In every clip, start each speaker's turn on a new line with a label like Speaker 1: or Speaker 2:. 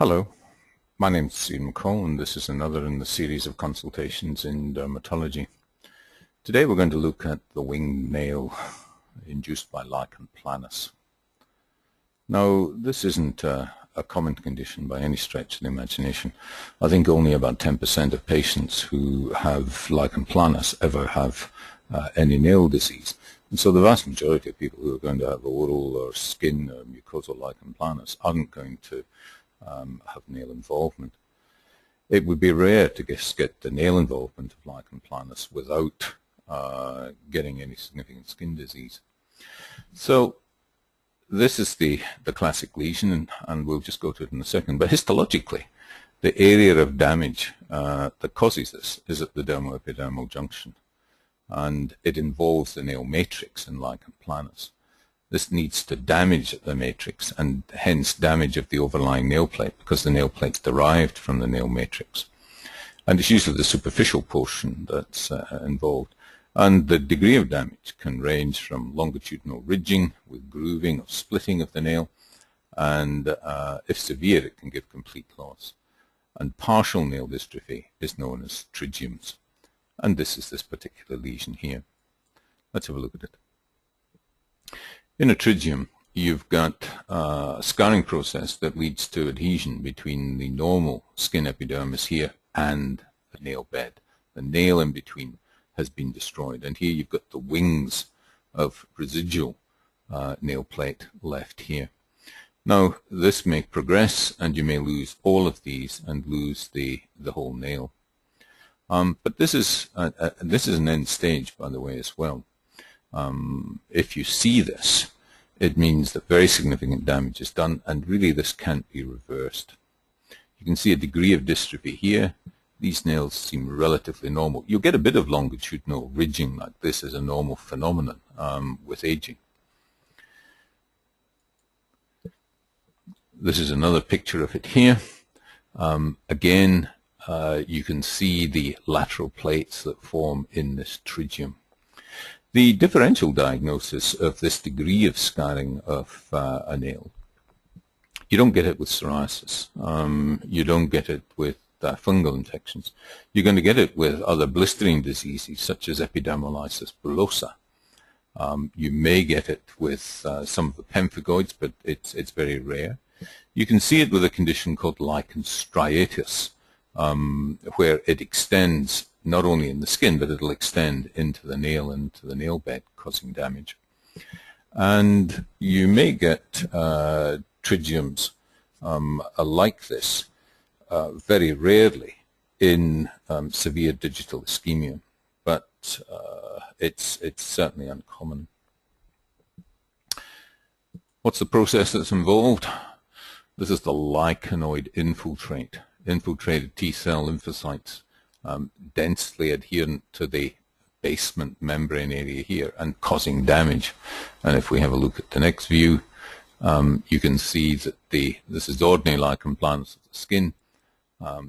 Speaker 1: Hello, my name is Stephen McCall, and this is another in the series of consultations in dermatology. Today we're going to look at the winged nail induced by lichen planus. Now, this isn't a common condition by any stretch of the imagination. I think only about 10% of patients who have lichen planus ever have any nail disease. And so the vast majority of people who are going to have oral or skin or mucosal lichen planus aren't going to have nail involvement. It would be rare to get the nail involvement of lichen planus without getting any significant skin disease. So this is the classic lesion, and we'll just go to it in a second. But histologically, the area of damage that causes this is at the dermoepidermal junction, and it involves the nail matrix in lichen planus. This needs to damage the matrix and hence damage of the overlying nail plate, because the nail plate's derived from the nail matrix. And it's usually the superficial portion that's involved. And the degree of damage can range from longitudinal ridging with grooving or splitting of the nail, and if severe, it can give complete loss. And partial nail dystrophy is known as trigiums. And this is this particular lesion here. Let's have a look at it. In a trigium, you've got a scarring process that leads to adhesion between the normal skin epidermis here and the nail bed. The nail in between has been destroyed, and here you've got the wings of residual nail plate left here. Now, this may progress, and you may lose all of these and lose the whole nail. But this is an end stage, by the way, as well. If you see this, it means that very significant damage is done, and really this can't be reversed. You can see a degree of dystrophy here. These nails seem relatively normal. You'll get a bit of longitudinal ridging like this as a normal phenomenon with aging. This is another picture of it here. Again, you can see the lateral plates that form in this trigium. The differential diagnosis of this degree of scarring of a nail, you don't get it with psoriasis. You don't get it with fungal infections. You're going to get it with other blistering diseases such as epidermolysis bullosa. You may get it with some of the pemphigoids, but it's very rare. You can see it with a condition called lichen striatus, where it extends not only in the skin, but it'll extend into the nail and to the nail bed, causing damage. And you may get trigiums like this very rarely in severe digital ischemia, but it's certainly uncommon. What's the process that's involved? This is the lichenoid infiltrate. Infiltrated T-cell lymphocytes, densely adherent to the basement membrane area here and causing damage. And if we have a look at the next view, you can see that this is ordinary lichen planus of the skin.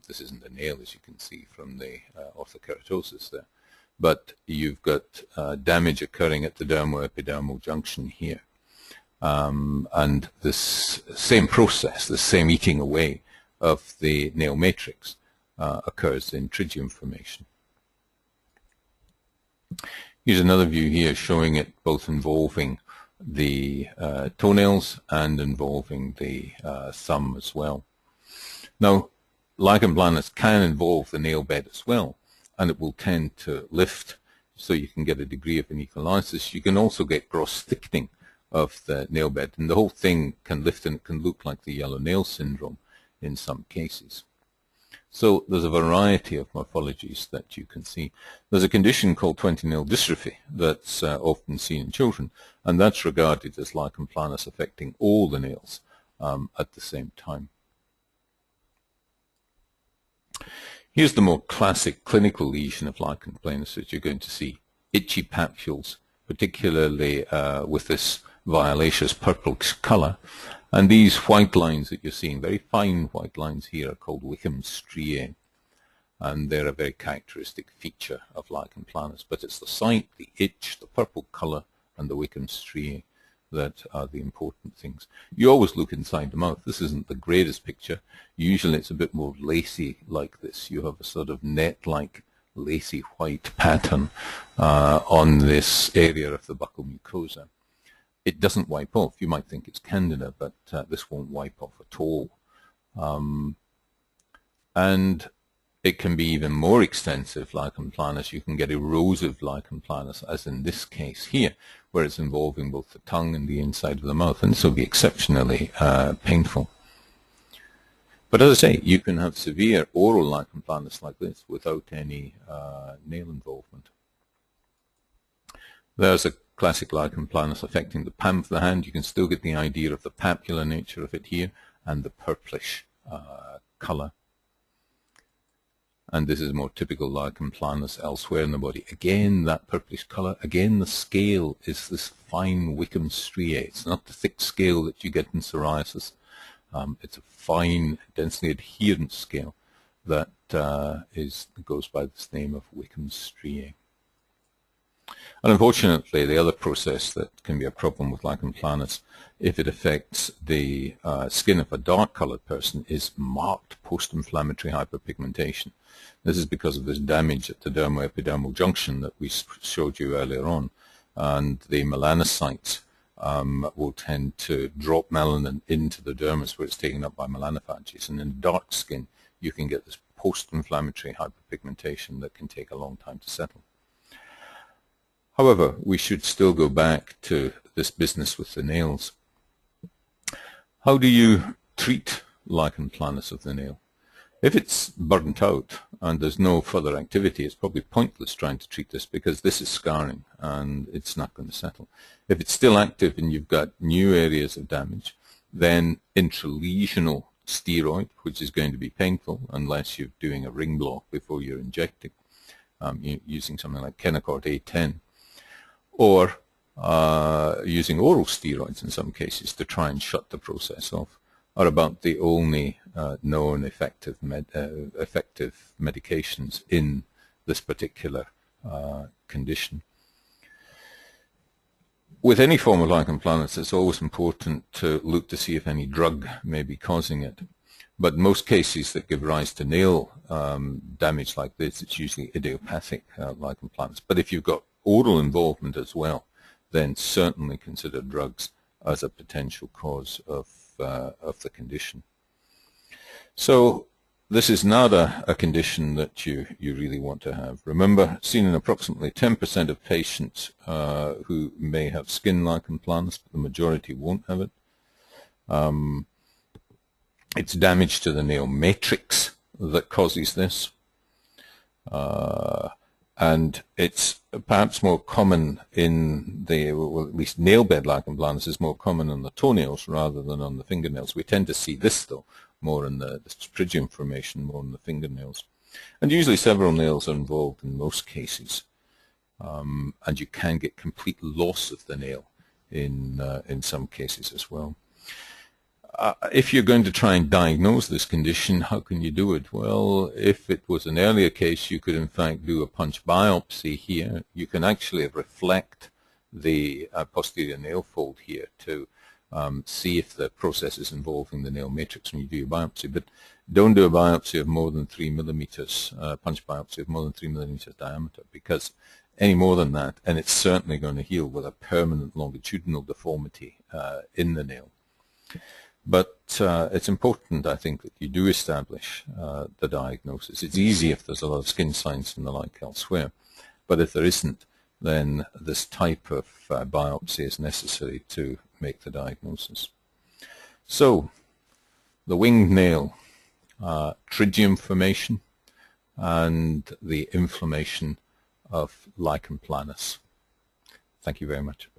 Speaker 1: This isn't a nail, as you can see from the orthokeratosis there. But you've got damage occurring at the dermoepidermal junction here. And this same process, the same eating away of the nail matrix occurs in trigium formation. Here's another view here showing it both involving the toenails and involving the thumb as well. Now, lichen planus can involve the nail bed as well, and it will tend to lift, so you can get a degree of onycholysis. You can also get gross thickening of the nail bed, and the whole thing can lift, and it can look like the yellow nail syndrome in some cases. So there's a variety of morphologies that you can see. There's a condition called 20-nail dystrophy that's often seen in children, and that's regarded as lichen planus affecting all the nails at the same time. Here's the more classic clinical lesion of lichen planus that you're going to see. Itchy papules, particularly with this violaceous purple color. And these white lines that you're seeing, very fine white lines here, are called Wickham striae. And they're a very characteristic feature of lichen planus. But it's the site, the itch, the purple color, and the Wickham striae that are the important things. You always look inside the mouth. This isn't the greatest picture. Usually it's a bit more lacy like this. You have a sort of net-like lacy white pattern on this area of the buccal mucosa. It doesn't wipe off. You might think it's candida, but this won't wipe off at all. And it can be even more extensive lichen planus. You can get erosive lichen planus, as in this case here, where it's involving both the tongue and the inside of the mouth, and this will be exceptionally painful. But as I say, you can have severe oral lichen planus like this without any nail involvement. There's a classic lichen planus affecting the palm of the hand. You can still get the idea of the papular nature of it here and the purplish color. And this is more typical lichen planus elsewhere in the body. Again, that purplish color. Again, the scale is this fine Wickham striae. It's not the thick scale that you get in psoriasis. It's a fine, densely adherent scale that goes by this name of Wickham striae. And unfortunately, the other process that can be a problem with lichen planus, if it affects the skin of a dark-colored person, is marked post-inflammatory hyperpigmentation. This is because of this damage at the dermoepidermal junction that we showed you earlier on, and the melanocytes will tend to drop melanin into the dermis where it's taken up by melanophages, and in dark skin you can get this post-inflammatory hyperpigmentation that can take a long time to settle. However, we should still go back to this business with the nails. How do you treat lichen planus of the nail? If it's burnt out and there's no further activity, it's probably pointless trying to treat this because this is scarring and it's not going to settle. If it's still active and you've got new areas of damage, then intralesional steroid, which is going to be painful unless you're doing a ring block before you're injecting, using something like Kenacort A10, or using oral steroids in some cases to try and shut the process off, are about the only known effective medications in this particular condition. With any form of lichen planus, it's always important to look to see if any drug may be causing it. But in most cases that give rise to nail damage like this, it's usually idiopathic lichen planus. But if you've got oral involvement as well, then certainly consider drugs as a potential cause of the condition. So this is not a condition that you really want to have. Remember, seen in approximately 10% of patients who may have skin lichen planus, but the majority won't have it. It's damage to the nail matrix that causes this. And it's perhaps more common in the, well, at least nail bed lichen planus is more common on the toenails rather than on the fingernails. We tend to see this, though, more in the Sprygium formation, more in the fingernails. And usually several nails are involved in most cases. And you can get complete loss of the nail in some cases as well. If you're going to try and diagnose this condition, how can you do it? Well, if it was an earlier case, you could in fact do a punch biopsy here. You can actually reflect the posterior nail fold here to see if the process is involving the nail matrix when you do your biopsy. But don't do a biopsy of more than 3 millimeters, punch biopsy of more than 3 millimeters diameter, because any more than that, and it's certainly going to heal with a permanent longitudinal deformity in the nail. But it's important, I think, that you do establish the diagnosis. It's easy if there's a lot of skin signs and the like elsewhere, but if there isn't, then this type of biopsy is necessary to make the diagnosis. So, the winged nail, pterygium formation, and the inflammation of lichen planus. Thank you very much.